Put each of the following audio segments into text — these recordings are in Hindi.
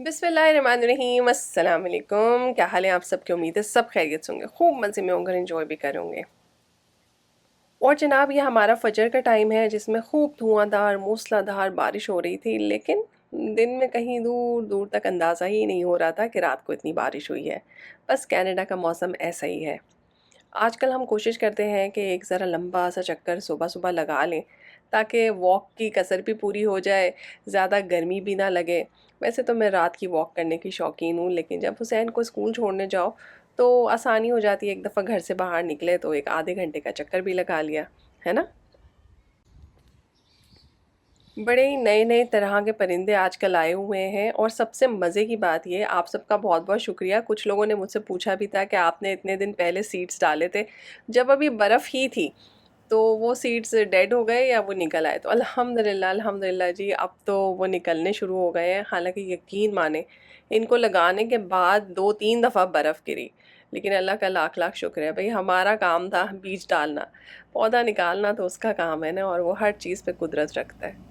बिस्मिल्लाहिर्रहमानिर्रहीम, अस्सलाम वालेकुम। क्या हाल है आप सबकी? उम्मीद है सब खैरियत से होंगे, खूब मज़े में होंगे, एंजॉय भी कर होंगे। और जनाब, ये हमारा फजर का टाइम है जिसमें खूब धुआंधार मूसलाधार बारिश हो रही थी, लेकिन दिन में कहीं दूर दूर तक अंदाज़ा ही नहीं हो रहा था कि रात को इतनी बारिश हुई है। बस कनाडा का मौसम ऐसा ही है। आजकल हम कोशिश करते हैं कि एक ज़रा लंबा सा चक्कर सुबह सुबह लगा लें, ताकि वॉक की कसर भी पूरी हो जाए, ज़्यादा गर्मी भी ना लगे। वैसे तो मैं रात की वॉक करने की शौकीन हूँ, लेकिन जब हुसैन को स्कूल छोड़ने जाओ तो आसानी हो जाती है, एक दफ़ा घर से बाहर निकले तो एक आधे घंटे का चक्कर भी लगा लिया, है ना। बड़े ही नए नए तरह के परिंदे आजकल आए हुए हैं, और सबसे मज़े की बात ये, आप सबका बहुत बहुत शुक्रिया। कुछ लोगों ने मुझसे पूछा भी था कि आपने इतने दिन पहले सीड्स डाले थे जब अभी बर्फ़ ही थी, तो वो सीड्स डेड हो गए या वो निकल आए? तो अल्हम्दुलिल्लाह अल्हम्दुलिल्लाह जी, अब तो वो निकलने शुरू हो गए हैं। हालांकि यकीन माने, इनको लगाने के बाद 2-3 दफ़ा बर्फ़ गिरी, लेकिन अल्लाह का लाख लाख शुक्र है भाई, हमारा काम था बीज डालना, पौधा निकालना तो उसका काम है ना, और वो हर चीज़ पे कुदरत रखता है।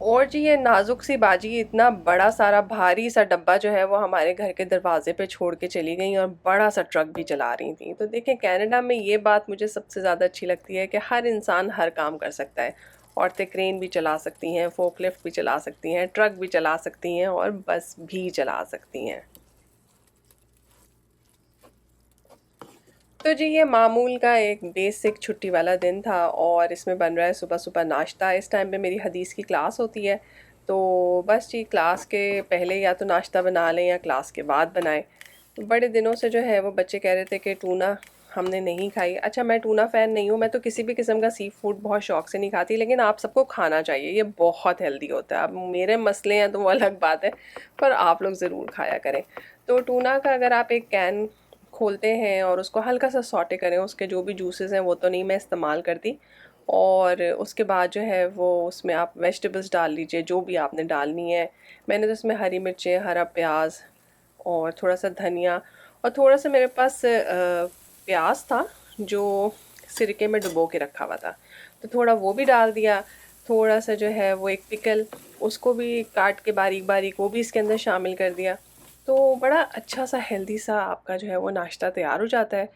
और जी, ये नाजुक सी बाजी इतना बड़ा सारा भारी सा डब्बा जो है वो हमारे घर के दरवाजे पे छोड़ के चली गई, और बड़ा सा ट्रक भी चला रही थी। तो देखें, कनाडा में ये बात मुझे सबसे ज़्यादा अच्छी लगती है कि हर इंसान हर काम कर सकता है। औरतें क्रेन भी चला सकती हैं, फोकलिफ्ट भी चला सकती हैं, ट्रक भी चला सकती हैं, और बस भी चला सकती हैं। तो जी, ये मामूल का एक बेसिक छुट्टी वाला दिन था, और इसमें बन रहा है सुबह सुबह नाश्ता। इस टाइम पे मेरी हदीस की क्लास होती है, तो बस जी, क्लास के पहले या तो नाश्ता बना लें या क्लास के बाद बनाएं। तो बड़े दिनों से जो है वो बच्चे कह रहे थे कि टूना हमने नहीं खाई। अच्छा, मैं टूना फ़ैन नहीं हूँ, मैं तो किसी भी किस्म का सी फूड बहुत शौक से नहीं खाती, लेकिन आप सबको खाना चाहिए, ये बहुत हेल्दी होता है। अब मेरे मसले हैं तो वो अलग बात है, पर आप लोग ज़रूर खाया करें। तो टूना का अगर आप एक कैन खोलते हैं और उसको हल्का सा सॉटे करें, उसके जो भी जूसेस हैं वो तो नहीं मैं इस्तेमाल करती, और उसके बाद जो है वो उसमें आप वेजिटेबल्स डाल लीजिए, जो भी आपने डालनी है। मैंने तो इसमें हरी मिर्चें, हरा प्याज, और थोड़ा सा धनिया, और थोड़ा सा मेरे पास प्याज था जो सिरके में डुबो के रखा हुआ था, तो थोड़ा वो भी डाल दिया। थोड़ा सा जो है वो एक पिकल, उसको भी काट के बारीक बारीक वो भी इसके अंदर शामिल कर दिया। तो बड़ा अच्छा सा हेल्दी सा आपका जो है वो नाश्ता तैयार हो जाता है।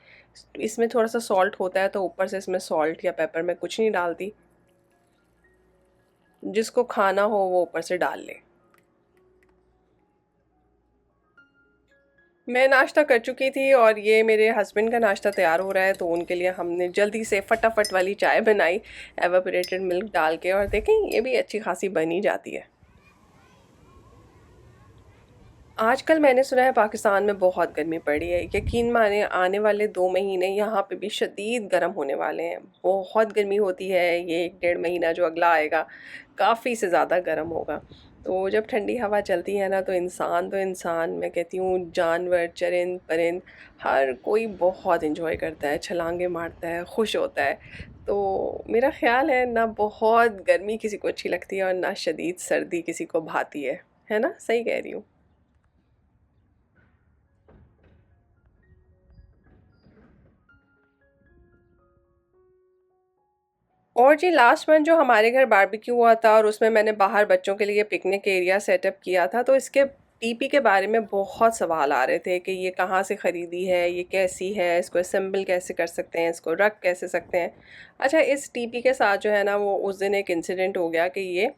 इसमें थोड़ा सा सॉल्ट होता है, तो ऊपर से इसमें सॉल्ट या पेपर मैं कुछ नहीं डालती, जिसको खाना हो वो ऊपर से डाल ले। मैं नाश्ता कर चुकी थी, और ये मेरे हस्बैंड का नाश्ता तैयार हो रहा है, तो उनके लिए हमने जल्दी से फटाफट वाली चाय बनाई, एवापोरेटेड मिल्क डाल के, और देखें ये भी अच्छी खासी बनी जाती है। आजकल मैंने सुना है पाकिस्तान में बहुत गर्मी पड़ी है। यकीन माने, आने वाले 2 महीने यहाँ पे भी शदीद गर्म होने वाले हैं। बहुत गर्मी होती है। ये 1-1.5 महीना जो अगला आएगा, काफ़ी से ज़्यादा गर्म होगा। तो जब ठंडी हवा चलती है ना, तो इंसान मैं कहती हूँ, जानवर, चरिंद परिंद, हर कोई बहुत इंजॉय करता है, छलांगे मारता है, खुश होता है। तो मेरा ख्याल है ना, बहुत गर्मी किसी को अच्छी लगती है, और ना शदीद सर्दी किसी को भाती है ना? सही कह रही हूँ। और जी, लास्ट मंथ जो हमारे घर बारबेक्यू हुआ था, और उसमें मैंने बाहर बच्चों के लिए पिकनिक एरिया सेटअप किया था, तो इसके टीपी के बारे में बहुत सवाल आ रहे थे कि ये कहाँ से ख़रीदी है, ये कैसी है, इसको असेंबल कैसे कर सकते हैं, इसको रख कैसे सकते हैं। अच्छा, इस टीपी के साथ जो है ना, वो उस दिन एक इंसिडेंट हो गया कि ये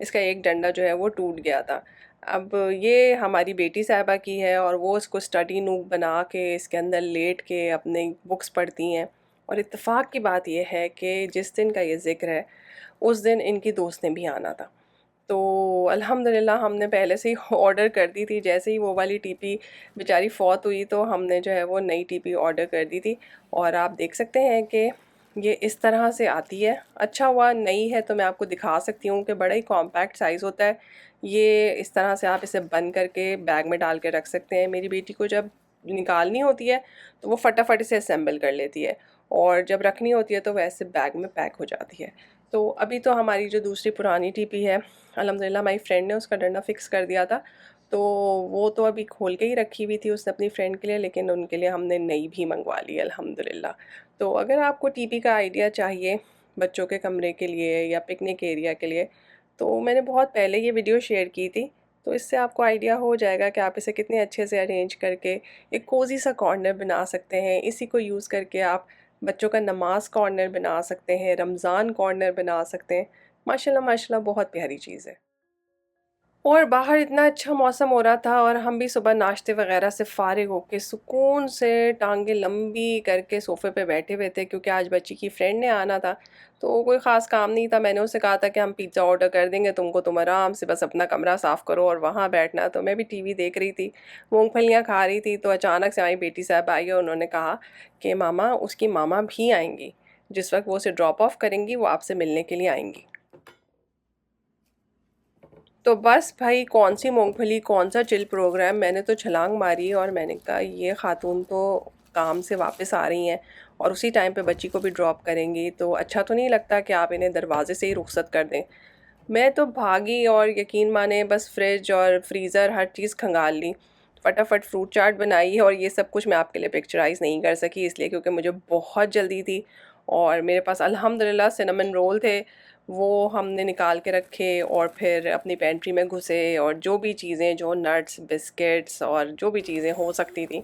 इसका एक डंडा जो है वो टूट गया था। अब ये हमारी बेटी साहिबा की है, और वो इसको स्टडी नूक बना के इसके अंदर लेट के अपनी बुक्स पढ़ती हैं। और इत्तेफाक की बात यह है कि जिस दिन का ये ज़िक्र है, उस दिन इनकी दोस्त ने भी आना था। तो अल्हम्दुलिल्लाह हमने पहले से ही ऑर्डर कर दी थी। जैसे ही वो वाली टीपी बेचारी फ़ौत हुई, तो हमने जो है वो नई टीपी ऑर्डर कर दी थी, और आप देख सकते हैं कि ये इस तरह से आती है। अच्छा हुआ नई है, तो मैं आपको दिखा सकती हूँ कि बड़ा ही कॉम्पैक्ट साइज़ होता है। ये इस तरह से आप इसे बंद करके बैग में डाल के रख सकते हैं। मेरी बेटी को जब निकालनी होती है तो वो फटाफट इसे असेंबल कर लेती है, और जब रखनी होती है तो वैसे बैग में पैक हो जाती है। तो अभी तो हमारी जो दूसरी पुरानी टीपी है, अल्हम्दुलिल्लाह हमारी फ्रेंड ने उसका डंडा फ़िक्स कर दिया था, तो वो तो अभी खोल के ही रखी हुई थी उसने अपनी फ्रेंड के लिए, लेकिन उनके लिए हमने नई भी मंगवा ली है अल्हम्दुलिल्लाह। तो अगर आपको टीपी का आइडिया चाहिए बच्चों के कमरे के लिए या पिकनिक एरिया के लिए, तो मैंने बहुत पहले ये वीडियो शेयर की थी, तो इससे आपको आइडिया हो जाएगा कि आप इसे कितने अच्छे से अरेंज करके एक कोज़ी सा कॉर्नर बना सकते हैं। इसी को यूज़ करके आप बच्चों का नमाज़ कॉर्नर बना सकते हैं, रमज़ान कॉर्नर बना सकते हैं। माशाल्लाह माशाल्लाह बहुत प्यारी चीज़ है। और बाहर इतना अच्छा मौसम हो रहा था और हम भी सुबह नाश्ते वगैरह से फ़ारिग होके सुकून से टांगें लंबी करके सोफ़े पे बैठे हुए थे, क्योंकि आज बच्ची की फ्रेंड ने आना था। तो कोई ख़ास काम नहीं था। मैंने उससे कहा था कि हम पिज़्ज़ा ऑर्डर कर देंगे तुमको, तुम आराम से बस अपना कमरा साफ़ करो और वहाँ बैठना। तो मैं भी टीवी देख रही थी, मूँगफलियाँ खा रही थी, तो अचानक से हमारी बेटी साहब आई और उन्होंने कहा कि मामा, उसकी मामा भी आएँगी। जिस वक़्त वो उसे ड्रॉप ऑफ करेंगी वो आपसे मिलने के लिए आएँगी। तो बस भाई, कौन-सी मूँगफली, कौन-सा चिल प्रोग्राम, मैंने तो छलांग मारी और मैंने कहा ये ख़ातून तो काम से वापस आ रही हैं और उसी टाइम पे बच्ची को भी ड्रॉप करेंगी, तो अच्छा तो नहीं लगता कि आप इन्हें दरवाज़े से ही रुख़सत कर दें। मैं तो भागी और यकीन माने बस फ्रिज और फ्रीज़र हर चीज़ खंगाल ली। फटाफट फ्रूट चाट बनाई और ये सब कुछ मैं आपके लिए पिक्चराइज़ नहीं कर सकी, इसलिए क्योंकि मुझे बहुत जल्दी थी। और मेरे पास अल्हम्दुलिल्लाह सिनेमन रोल थे, वो हमने निकाल के रखे और फिर अपनी पेंट्री में घुसे और जो भी चीज़ें, जो नट्स, बिस्किट्स और जो भी चीज़ें हो सकती थी,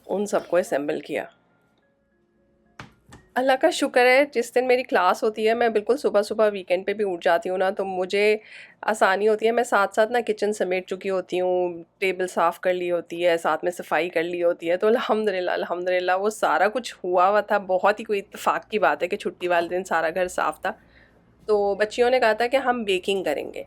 उन सबको असेंबल किया। अल्लाह का शुक्र है, जिस दिन मेरी क्लास होती है मैं बिल्कुल सुबह-सुबह वीकेंड पे भी उठ जाती हूँ ना, तो मुझे आसानी होती है। मैं साथ-साथ ना किचन समेट चुकी होती हूँ, टेबल साफ़ कर ली होती है, साथ में सफाई कर ली होती है। तो अल्हम्दुलिल्लाह अल्हम्दुलिल्लाह वो सारा कुछ हुआ हुआ था। बहुत ही कोई इत्तेफ़ाक की बात है कि छुट्टी वाले दिन सारा घर साफ़ था। तो बच्चियों ने कहा था कि हम बेकिंग करेंगे।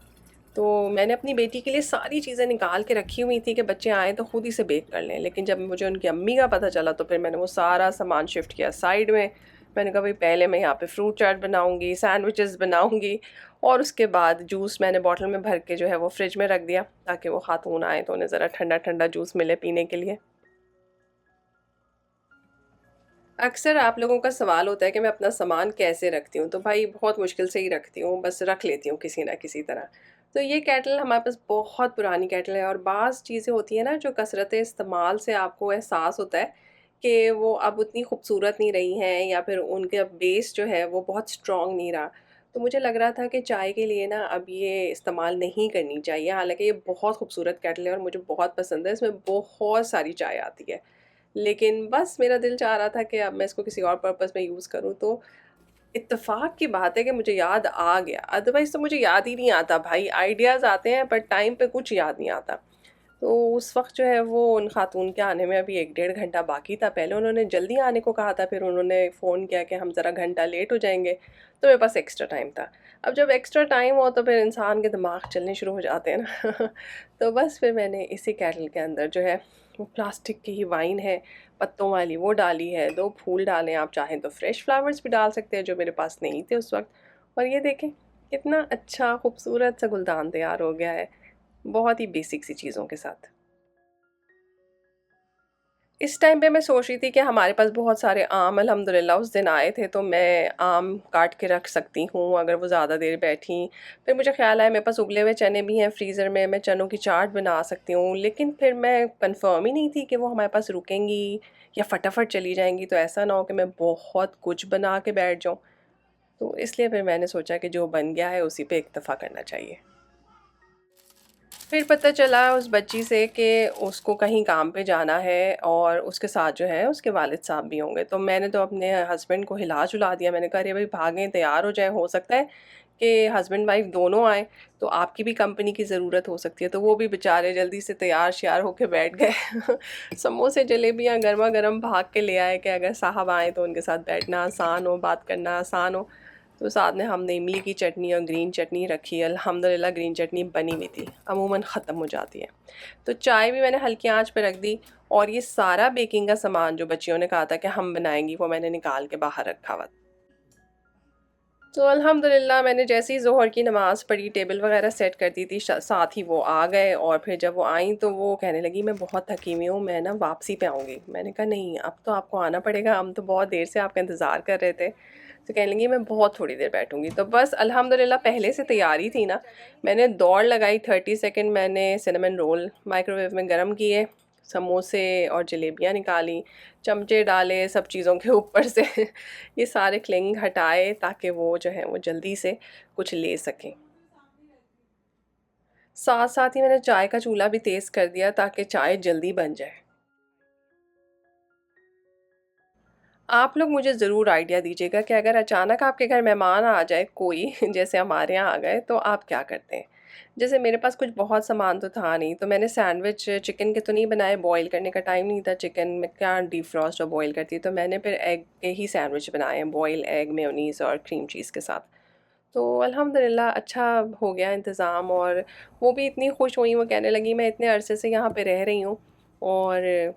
तो मैंने अपनी बेटी के लिए सारी चीज़ें निकाल के रखी हुई थी कि बच्चे आएँ तो खुद ही से बेक कर लें। लेकिन जब मुझे उनकी अम्मी का पता चला तो फिर मैंने वो सारा सामान शिफ्ट किया साइड में। मैंने कहा भई पहले मैं यहाँ पे फ्रूट चाट बनाऊँगी, सैंडविचेज़ बनाऊँगी और उसके बाद जूस मैंने बॉटल में भर के जो है वो फ्रिज में रख दिया, ताकि वो खातून आएँ तो उन्हें ज़रा ठंडा-ठंडा जूस मिले पीने के लिए। अक्सर आप लोगों का सवाल होता है कि मैं अपना सामान कैसे रखती हूँ, तो भाई बहुत मुश्किल से ही रखती हूँ, बस रख लेती हूँ किसी न किसी तरह। तो ये केटल हमारे पास बहुत पुरानी केटल है और बाज़ चीज़ें होती हैं ना जो कसरत इस्तेमाल से आपको एहसास होता है कि वो अब उतनी खूबसूरत नहीं रही हैं या फिर उनका बेस जो है वो बहुत स्ट्रॉन्ग नहीं रहा। तो मुझे लग रहा था कि चाय के लिए ना अब ये इस्तेमाल नहीं करनी चाहिए, हालाँकि ये बहुत खूबसूरत केटल है और मुझे बहुत पसंद है, इसमें बहुत सारी चाय आती है। लेकिन बस मेरा दिल चाह रहा था कि अब मैं इसको किसी और पर्पज़ में यूज़ करूँ, तो इत्तेफ़ाक की बात है कि मुझे याद आ गया, अदरवाइज़ तो मुझे याद ही नहीं आता भाई, आइडियाज़ आते हैं पर टाइम पे कुछ याद नहीं आता। तो उस वक़्त जो है वो उन खातून के आने में अभी 1 डेढ़ घंटा बाकी था, पहले उन्होंने जल्दी आने को कहा था, फिर उन्होंने फ़ोन किया कि हम ज़रा घंटा लेट हो जाएँगे, तो मेरे पास एक्स्ट्रा टाइम था। अब जब एक्स्ट्रा टाइम हो तो फिर इंसान के दिमाग चलने शुरू हो जाते हैं ना। तो बस फिर मैंने इसी केटल के अंदर जो है वो प्लास्टिक की ही वाइन है, पत्तों वाली वो डाली है, 2 फूल डाले हैं, आप चाहें तो फ्रेश फ्लावर्स भी डाल सकते हैं जो मेरे पास नहीं थे उस वक़्त। और ये देखें कितना अच्छा खूबसूरत सा गुलदान तैयार हो गया है, बहुत ही बेसिक सी चीज़ों के साथ। इस टाइम पे मैं सोच रही थी कि हमारे पास बहुत सारे आम अल्हम्दुलिल्लाह उस दिन आए थे, तो मैं आम काट के रख सकती हूँ अगर वो ज़्यादा देर बैठी। फिर मुझे ख़्याल आया मेरे पास उबले हुए चने भी हैं फ्रीज़र में, मैं चनों की चाट बना सकती हूँ। लेकिन फिर मैं कन्फ़र्म ही नहीं थी कि वो हमारे पास रुकेंगी या फटाफट चली जाएँगी, तो ऐसा ना हो कि मैं बहुत कुछ बना के बैठ जाऊँ। तो इसलिए फिर मैंने सोचा कि जो बन गया है उसी पे इक्तफ़ा करना चाहिए। फिर पता चला उस बच्ची से कि उसको कहीं काम पे जाना है और उसके साथ जो है उसके वालिद साहब भी होंगे। तो मैंने तो अपने हस्बैंड को हिला-जुला दिया। मैंने कहा, "अरे भई भागें, तैयार हो जाएँ, हो सकता है कि हस्बैंड वाइफ दोनों आएँ, तो आपकी भी कंपनी की ज़रूरत हो सकती है।" तो वो भी बेचारे जल्दी से तैयार-श्यार होके बैठ गए। समोसे, जलेबियाँ गरमा-गरम भाग के ले आए कि अगर साहब आएँ तो उनके साथ बैठना आसान हो, बात करना आसान हो। तो साथ में हमने इमली की चटनी और ग्रीन चटनी रखी। अल्हम्दुलिल्लाह ग्रीन चटनी बनी हुई थी, अमूमन ख़त्म हो जाती है। तो चाय भी मैंने हल्की आंच पे रख दी और ये सारा बेकिंग का सामान जो बच्चियों ने कहा था कि हम बनाएंगी वो मैंने निकाल के बाहर रखा हुआ। तो अल्हम्दुलिल्लाह मैंने जैसे ही ज़ोहर की नमाज़ पढ़ी, टेबल वगैरह सेट कर दी थी, साथ ही वो आ गए और फिर जब वो आईं तो वो कहने लगी, मैं बहुत थकी हुई हूँ, मैं ना वापसी पे आऊँगी। मैंने कहा नहीं, अब तो आपको आना पड़ेगा, हम तो बहुत देर से आपका इंतज़ार कर रहे थे। तो कहने लगी मैं बहुत थोड़ी देर बैठूँगी। तो बस अल्हम्दुलिल्लाह पहले से तैयारी थी ना, मैंने दौड़ लगाई, 30 सेकंड मैंने सिनेमन रोल माइक्रोवेव में गरम किए, समोसे और जलेबियाँ निकाली, चमचे डाले सब चीज़ों के ऊपर से। ये सारे क्लिंग हटाए ताकि वो जो है वो जल्दी से कुछ ले सकें। साथ साथ ही मैंने चाय का चूल्हा भी तेज़ कर दिया ताकि चाय जल्दी बन जाए। आप लोग मुझे ज़रूर आइडिया दीजिएगा कि अगर अचानक आपके घर मेहमान आ जाए कोई जैसे हमारे यहाँ आ गए तो आप क्या करते हैं? जैसे मेरे पास कुछ बहुत सामान तो था नहीं, तो मैंने सैंडविच चिकन के तो नहीं बनाए, बॉयल करने का टाइम नहीं था, चिकन में क्या डीफ्रॉस्ट और बॉयल करती, तो मैंने फिर एग के ही सैंडविच बनाए हैं, बॉयल एग मेयोनीज़ और क्रीम चीज़ के साथ। तो अल्हम्दुलिल्लाह अच्छा हो गया इंतज़ाम, और वो भी इतनी खुश हुई, वो कहने लगी मैं इतने अरसे से यहाँ पे रह रही हूँ और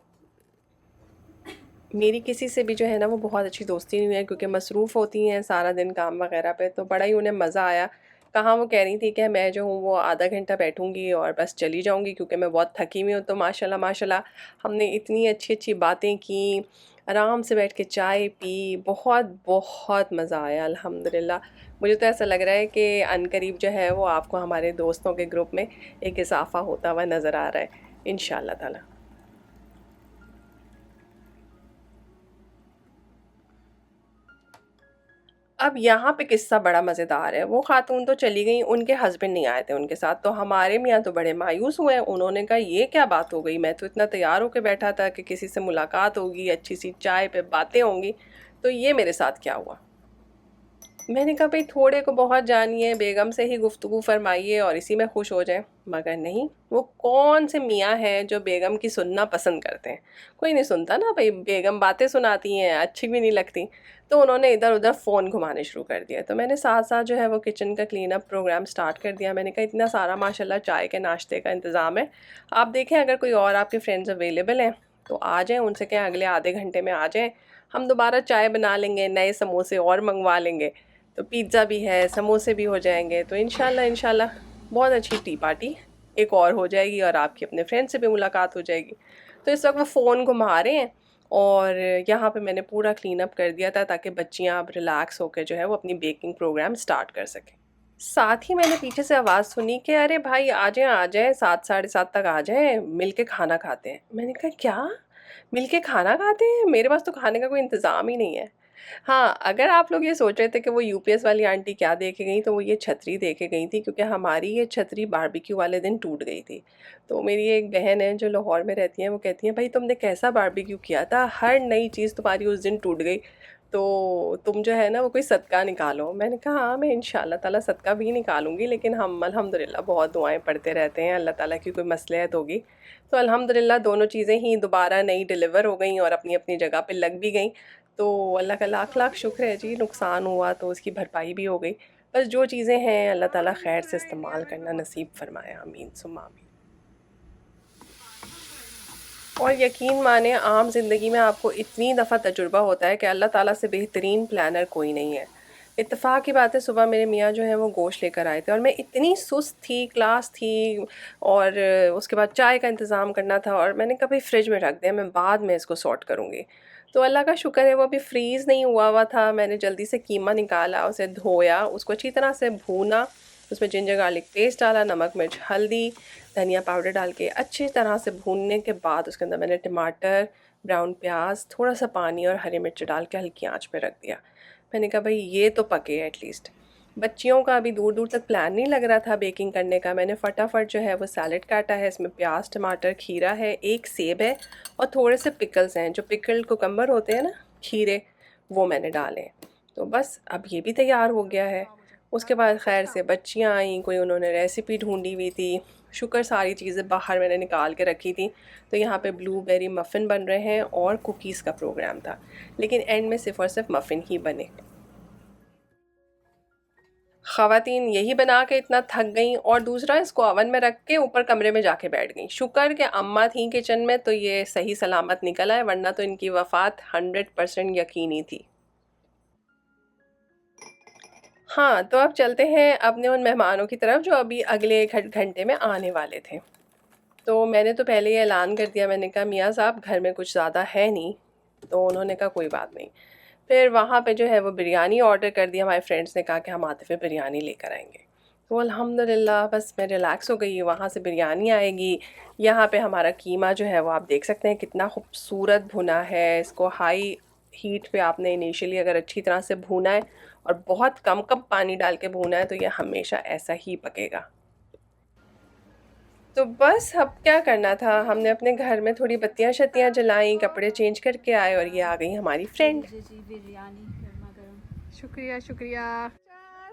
मेरी किसी से भी जो है ना वो बहुत अच्छी दोस्ती नहीं है, क्योंकि मसरूफ़ होती हैं सारा दिन काम वगैरह पे, तो बड़ा ही उन्हें मज़ा आया। कहाँ वो कह रही थी कि मैं जो हूँ वो आधा घंटा बैठूँगी और बस चली जाऊँगी, क्योंकि मैं बहुत थकी हुई हूँ। तो माशाल्लाह माशाल्लाह हमने इतनी अच्छी-अच्छी बातें की, आराम से बैठ के चाय पी, बहुत बहुत मज़ा आया अल्हम्दुलिल्लाह। मुझे तो ऐसा लग रहा है कि अनकरीब जो है वो आपको हमारे दोस्तों के ग्रुप में एक इज़ाफ़ा होता हुआ नज़र आ रहा है, इंशाअल्लाह ताला। अब यहाँ पे किस्सा बड़ा मज़ेदार है। वो ख़ातून तो चली गईं, उनके हस्बैंड नहीं आए थे उनके साथ, तो हमारे मियाँ तो बड़े मायूस हुए। उन्होंने कहा ये क्या बात हो गई? मैं तो इतना तैयार होके बैठा था कि किसी से मुलाकात होगी, अच्छी-सी चाय पे बातें होंगी, तो ये मेरे साथ क्या हुआ? मैंने कहा भई थोड़े को बहुत जानिए, बेगम से ही गुफ्तगू फरमाइए और इसी में खुश हो जाएँ। मगर नहीं, वो कौन से मियाँ हैं जो बेगम की सुनना पसंद करते हैं। कोई नहीं सुनता ना भई, बेगम बातें सुनाती हैं, अच्छी भी नहीं लगती। तो उन्होंने इधर-उधर फ़ोन घुमाने शुरू कर दिया। तो मैंने साथ-साथ जो है वो किचन का क्लीन अप प्रोग्राम स्टार्ट कर दिया। मैंने कहा इतना सारा माशाल्लाह चाय के नाश्ते का इंतज़ाम है। आप देखें अगर कोई और आपके फ्रेंड्स अवेलेबल हैं, तो आ जाएँ, उनसे कहें अगले आधे घंटे में आ जाएँ। हम दोबारा चाय बना लेंगे, नए समोसे और मँगवा लेंगे। तो पिज़्ज़ा भी है, समोसे भी हो जाएँगे, तो इंशाल्लाह इंशाल्लाह बहुत अच्छी टी पार्टी एक और हो जाएगी और आपकी अपने फ्रेंड से भी मुलाकात हो जाएगी। तो इस वक़्त वो फ़ोन घुमा रहे हैं और यहाँ पे मैंने पूरा क्लीन अप कर दिया था ताकि बच्चियाँ अब रिलैक्स होके जो है वो अपनी बेकिंग प्रोग्राम स्टार्ट कर सकें। साथ ही मैंने पीछे से आवाज़ सुनी कि अरे भाई आ जाएँ 7 साढ़े 7 तक आ जाएँ, मिल के खाना खाते हैं। मैंने कहा क्या? मिल के खाना खाते हैं? मेरे पास तो खाने का कोई इंतज़ाम ही नहीं है। हाँ, अगर आप लोग ये सोच रहे थे कि वो यूपीएस वाली आंटी क्या दे के गईं, तो वो ये छतरी दे के गई थी, क्योंकि हमारी ये छतरी बारबेक्यू वाले दिन टूट गई थी। तो मेरी एक बहन है जो लाहौर में रहती हैं, वो कहती हैं भाई तुमने कैसा बारबेक्यू किया था? हर नई चीज़ तुम्हारी उस दिन टूट गई। तो तुम जो है ना वो कोई सदका निकालो। मैंने कहा हाँ, मैं इंशाअल्लाह ताला सदका भी निकालूँगी, लेकिन हम अल्हम्दुलिल्लाह बहुत दुआएँ पढ़ते रहते हैं, अल्लाह ताला की कोई मसलहत होगी। तो अल्हम्दुलिल्लाह दोनों चीज़ें ही दोबारा नई डिलीवर हो गईं और अपनी-अपनी जगह पे लग भी गईं। तो अल्लाह का लाख-लाख शुक्र है जी, नुकसान हुआ तो उसकी भरपाई भी हो गई। बस जो चीज़ें हैं अल्लाह ताला खैर से इस्तेमाल करना नसीब फ़रमाए, आमीन सुम्मा आमीन। और यकीन माने आम ज़िंदगी में आपको इतनी दफ़ा तजुर्बा होता है कि अल्लाह ताला से बेहतरीन प्लानर कोई नहीं है। इत्तेफ़ाक की बात है, सुबह मेरे मियाँ जो हैं वो गोश्त लेकर आए थे और मैं इतनी सुस्त थी, क्लास थी, और उसके बाद चाय का इंतज़ाम करना था, और मैंने कहा भई फ्रिज में रख दें, मैं बाद में इसको सॉर्ट करूँगी। तो अल्लाह का शुक्र है वो अभी फ्रीज़ नहीं हुआ था। मैंने जल्दी से कीमा निकाला, उसे धोया, उसको अच्छी तरह से भूना, उसमें जिंजर गार्लिक पेस्ट डाला, नमक मिर्च हल्दी धनिया पाउडर डाल के अच्छी तरह से भूनने के बाद उसके अंदर मैंने टमाटर, ब्राउन प्याज, थोड़ा सा पानी और हरी मिर्च डाल के हल्की आंच पे रख दिया। मैंने कहा भाई ये तो पके एटलीस्ट। बच्चियों का अभी दूर दूर तक प्लान नहीं लग रहा था बेकिंग करने का। मैंने फटाफट जो है वो सैलेड काटा है, इसमें प्याज, टमाटर, खीरा है, एक सेब है और थोड़े से पिकल्स हैं, जो पिकल्ड कुकम्बर होते हैं ना, खीरे, वो मैंने डाले हैं। तो बस अब ये भी तैयार हो गया है। उसके बाद खैर से बच्चियाँ आईं, कोई उन्होंने रेसिपी ढूंढी हुई थी, शुक्र सारी चीज़ें बाहर मैंने निकाल के रखी थी। तो यहाँ पे ब्लूबेरी मफ़िन बन रहे हैं और कुकीज़ का प्रोग्राम था, लेकिन एंड में सिर्फ़ और सिर्फ मफ़िन ही बने। ख़वातीन यही बना के इतना थक गईं और दूसरा इसको ओवन में रख के ऊपर कमरे में जाके बैठ गईं। शुक्र कि अम्मा थीं किचन में तो ये सही सलामत निकल आए, वरना तो इनकी वफ़ात 100% यकीनी थी। हाँ, तो अब चलते हैं अपने उन मेहमानों की तरफ जो अभी अगले 1 घंटे में आने वाले थे। तो मैंने तो पहले ही ऐलान कर दिया, मैंने कहा मियाँ साहब घर में कुछ ज़्यादा है नहीं। तो उन्होंने कहा कोई बात नहीं। फिर वहाँ पे जो है वो बिरयानी ऑर्डर कर दिया, हमारे फ्रेंड्स ने कहा कि हम आते हुए बिरयानी लेकर आएंगे। तो अल्हम्दुलिल्लाह बस मैं रिलैक्स हो गई, वहाँ से बिरयानी आएगी। यहाँ पे हमारा कीमा जो है वो आप देख सकते हैं कितना खूबसूरत भुना है। इसको हाई हीट पे आपने इनिशियली अगर अच्छी तरह से भूना है और बहुत कम कम पानी डाल के भूना है, तो ये हमेशा ऐसा ही पकेगा। तो बस अब क्या करना था, हमने अपने घर में थोड़ी बत्तियां शत्तियां जलाई, कपड़े चेंज करके आए और ये आ गई हमारी फ्रेंड। बिरयानी गर्मा गर्म। शुक्रिया शुक्रिया।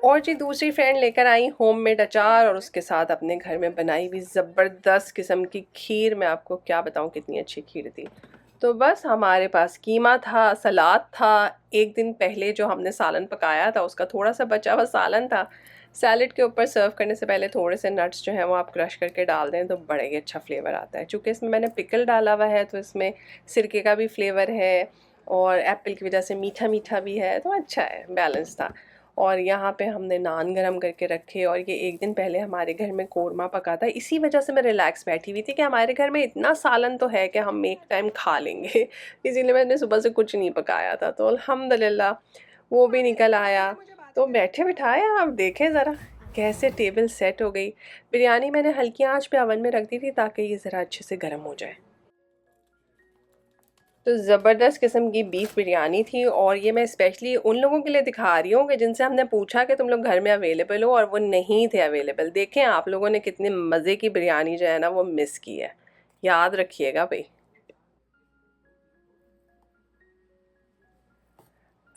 और जी दूसरी फ्रेंड लेकर आई होममेड अचार और उसके साथ अपने घर में बनाई हुई ज़बरदस्त किस्म की खीर। मैं आपको क्या बताऊं कितनी अच्छी खीर थी। तो बस हमारे पास कीमा था, सलाद था, एक दिन पहले जो हमने सालन पकाया था उसका थोड़ा सा बचा हुआ सालन था। सैलेड के ऊपर सर्व करने से पहले थोड़े से नट्स जो हैं वो आप क्रश करके डाल दें तो बड़ा ही अच्छा फ्लेवर आता है। चूँकि इसमें मैंने पिकल डाला हुआ है तो इसमें सिरके का भी फ्लेवर है और एप्पल की वजह से मीठा मीठा भी है, तो अच्छा है, बैलेंस था। और यहाँ पे हमने नान गरम करके रखे और ये एक दिन पहले हमारे घर में कोरमा पका था। इसी वजह से मैं रिलैक्स बैठी हुई थी कि हमारे घर में इतना सालन तो है कि हम एक टाइम खा लेंगे इसीलिए मैंने सुबह से कुछ नहीं पकाया था। तो अल्हम्दुलिल्लाह वो भी निकल आया। तो बैठे बिठाए आप देखें ज़रा कैसे टेबल सेट हो गई। बिरयानी मैंने हल्की आंच पे ओवन में रख दी थी ताकि ये ज़रा अच्छे से गर्म हो जाए। तो ज़बरदस्त किस्म की बीफ बिरयानी थी और ये मैं स्पेशली उन लोगों के लिए दिखा रही हूँ कि जिनसे हमने पूछा कि तुम लोग घर में अवेलेबल हो और वो नहीं थे अवेलेबल। देखें आप लोगों ने कितने मज़े की बिरयानी जो है ना वो मिस की है, याद रखिएगा भाई।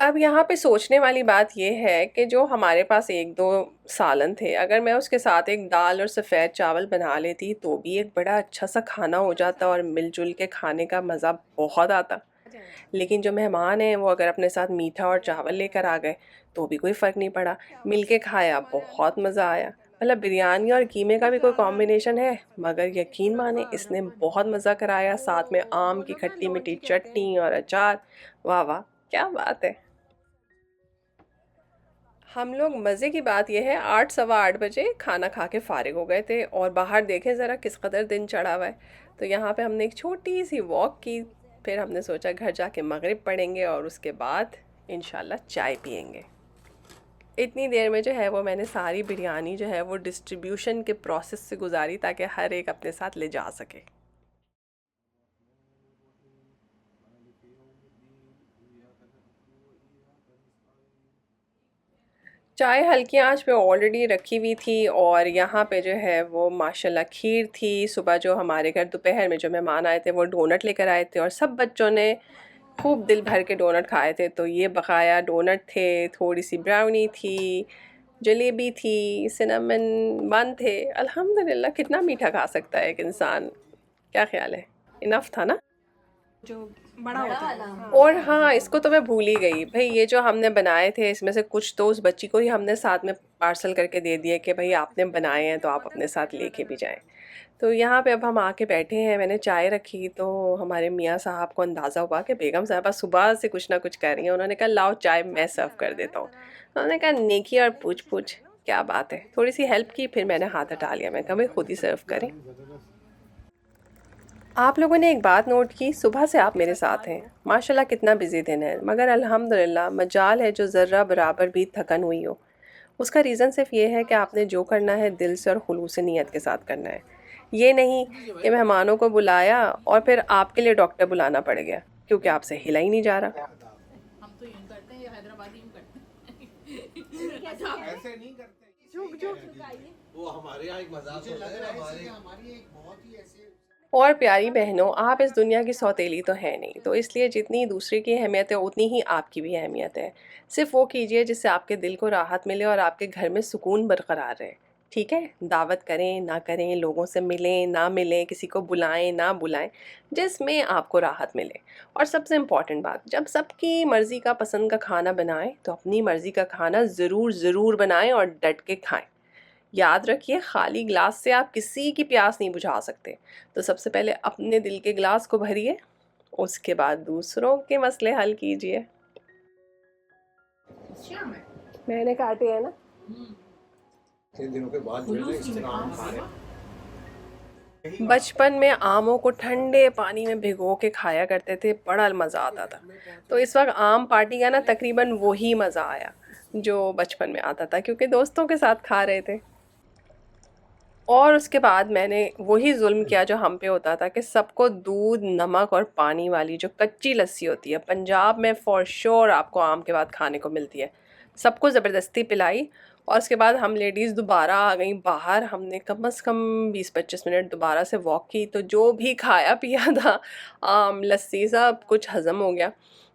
अब यहाँ पे सोचने वाली बात ये है कि जो हमारे पास एक दो सालन थे, अगर मैं उसके साथ एक दाल और सफ़ेद चावल बना लेती तो भी एक बड़ा अच्छा सा खाना हो जाता और मिलजुल के खाने का मज़ा बहुत आता। लेकिन जो मेहमान हैं वो अगर अपने साथ मीठा और चावल लेकर आ गए तो भी कोई फ़र्क नहीं पड़ा, मिल के खाया, बहुत मज़ा आया। मतलब बिरयानी और कीमे का भी कोई कॉम्बिनेशन है, मगर यकीन माने इसने बहुत मज़ा कराया। साथ में आम की खट्टी मीठी चटनी और अचार, वाह वाह क्या बात है। हम लोग मज़े की बात यह है 8 सवा 8 बजे खाना खा के फ़ारिग हो गए थे और बाहर देखें ज़रा किस कदर दिन चढ़ा हुआ है। तो यहाँ पे हमने एक छोटी सी वॉक की, फिर हमने सोचा घर जाके मगरिब पढ़ेंगे और उसके बाद इंशाल्लाह चाय पियेंगे। इतनी देर में जो है वो मैंने सारी बिरयानी जो है वो डिस्ट्रीब्यूशन के प्रोसेस से गुजारी ताकि हर एक अपने साथ ले जा सके। चाय हल्की आंच पे ऑलरेडी रखी हुई थी और यहाँ पे जो है वो माशाल्लाह खीर थी। सुबह जो हमारे घर दोपहर में जो मेहमान आए थे वो डोनट लेकर आए थे और सब बच्चों ने खूब दिल भर के डोनट खाए थे। तो ये बकाया डोनट थे, थोड़ी सी ब्राउनी थी, जलेबी थी, सिनेमन बन थे। अल्हम्दुलिल्लाह कितना मीठा खा सकता है एक इंसान, क्या ख्याल है, इनफ था ना। जो बड़ा होता है। और हाँ, इसको तो मैं भूल ही गई भाई, ये जो हमने बनाए थे इसमें से कुछ तो उस बच्ची को ही हमने साथ में पार्सल करके दे दिए कि भाई आपने बनाए हैं तो आप अपने साथ लेके भी जाएं। तो यहाँ पे अब हम आके बैठे हैं, मैंने चाय रखी तो हमारे मियाँ साहब को अंदाज़ा हुआ कि बेगम साहबा सुबह से कुछ ना कुछ कर रही हैं। उन्होंने कहा लाओ चाय मैं सर्व कर देता हूँ। उन्होंने कहा नेकी और पूछ पूछ क्या बात है, थोड़ी सी हेल्प की, फिर मैंने हाथ हटा लिया। मैं कहा भाई खुद ही सर्व करें। आप लोगों ने एक बात नोट की, सुबह से आप मेरे साथ हैं, माशाल्लाह कितना बिजी दिन है, मगर अल्हम्दुलिल्लाह मजाल है जो ज़र्रा बराबर भी थकन हुई हो। उसका रीज़न सिर्फ ये है कि आपने जो करना है दिल से और खुलूस नीयत के साथ करना है। ये नहीं कि मेहमानों को बुलाया और फिर आपके लिए डॉक्टर बुलाना पड़ गया क्योंकि आपसे हिला ही नहीं जा रहा। हम तो यूं करते हैं, ये हैदराबादी यूं करते हैं। ऐसे नहीं करते। झुक झुक। वो हमारे यहाँ एक मजाक होता है, हमारी एक बहुत ही ऐसे। और प्यारी बहनों, आप इस दुनिया की सौतेली तो है नहीं, तो इसलिए जितनी दूसरे की अहमियत है उतनी ही आपकी भी अहमियत है। सिर्फ वो कीजिए जिससे आपके दिल को राहत मिले और आपके घर में सुकून बरकरार रहे। ठीक है, दावत करें ना करें, लोगों से मिलें ना मिलें, किसी को बुलाएं ना बुलाएं, जिसमें आपको राहत मिले। और सबसे इम्पॉर्टेंट बात, जब सबकी मर्ज़ी का पसंद का खाना बनाएं तो अपनी मर्ज़ी का खाना ज़रूर ज़रूर बनाएं और डट के खाएं। याद रखिए खाली ग्लास से आप किसी की प्यास नहीं बुझा सकते। तो सबसे पहले अपने दिल के ग्लास को भरिए, उसके बाद दूसरों के मसले हल कीजिए। मैंने काटे हैं ना। 3 दिनों के बाद जो है ना इससे आम खा रहे हैं। बचपन में आमों को ठंडे पानी में भिगो के खाया करते थे, बड़ा मज़ा आता था। तो इस वक्त आम पार्टी का ना तकरीबन वही मज़ा आया जो बचपन में आता था, क्योंकि दोस्तों के साथ खा रहे थे। और उसके बाद मैंने वही जुल्म किया जो हम पे होता था कि सबको दूध नमक और पानी वाली जो कच्ची लस्सी होती है, पंजाब में फॉर श्योर आपको आम के बाद खाने को मिलती है, सबको ज़बरदस्ती पिलाई। और उसके बाद हम लेडीज़ दोबारा आ गई बाहर। हमने कम से कम 20-25 मिनट दोबारा से वॉक की, तो जो भी खाया पिया था लस्सी सब कुछ हज़म हो गया।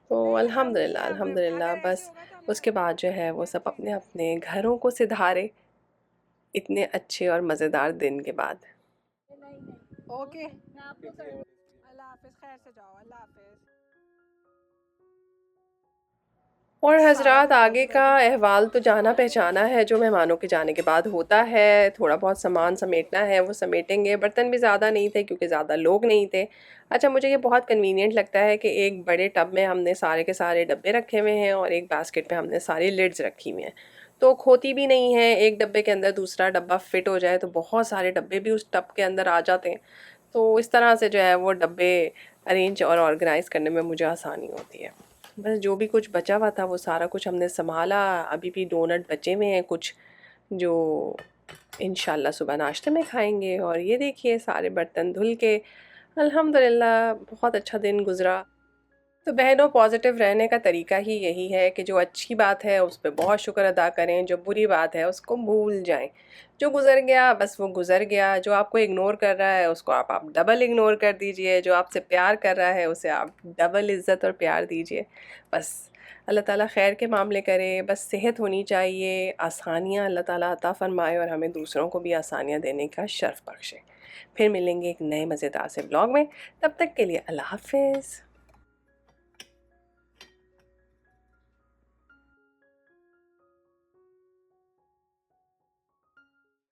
तो अल्हम्दुलिल्लाह अल्हम्दुलिल्लाह बस उसके बाद जो है वो सब अपने अपने घरों को सिधारे इतने अच्छे और मज़ेदार दिन के बाद। ओके, अल्लाह हाफ़िज़, खैर से जाओ, अल्लाह हाफ़िज़। और हज़रात आगे का अहवाल तो जाना पहचाना है, जो मेहमानों के जाने के बाद होता है। थोड़ा बहुत सामान समेटना है, वो समेटेंगे। बर्तन भी ज़्यादा नहीं थे क्योंकि ज़्यादा लोग नहीं थे। अच्छा, मुझे ये बहुत कन्वीनियंट लगता है कि एक बड़े टब में हमने सारे के सारे डब्बे रखे हुए हैं और एक बास्केट में हमने सारी लिड्स रखी हुई हैं, तो खोती भी नहीं है। एक डब्बे के अंदर दूसरा डब्बा फिट हो जाए तो बहुत सारे डब्बे भी उस टब के अंदर आ जाते हैं। तो इस तरह से जो है वो डब्बे अरेंज और ऑर्गेनाइज़ करने में मुझे आसानी होती है। बस जो भी कुछ बचा हुआ था वो सारा कुछ हमने संभाला। अभी भी डोनट बचे हुए हैं कुछ, जो इंशाल्लाह सुबह नाश्ते में खाएंगे। और ये देखिए सारे बर्तन धुल के अल्हम्दुलिल्लाह बहुत अच्छा दिन गुज़रा। तो बहनों, पॉजिटिव रहने का तरीका ही यही है कि जो अच्छी बात है उस पे बहुत शुक्र अदा करें, जो बुरी बात है उसको भूल जाएं। जो गुज़र गया बस वो गुज़र गया। जो आपको इग्नोर कर रहा है उसको आप डबल इग्नोर कर दीजिए। जो आपसे प्यार कर रहा है उसे आप डबल इज़्ज़त और प्यार दीजिए। बस अल्लाह ताला खैर के मामले करे, बस सेहत होनी चाहिए, आसानियाँ अल्लाह ताला अता फ़रमाए और हमें दूसरों को भी आसानियाँ देने का शर्फ़ बख्शे। फिर मिलेंगे एक नए मज़ेदार से ब्लॉग में, तब तक के लिए अल्लाह हाफ़िज़।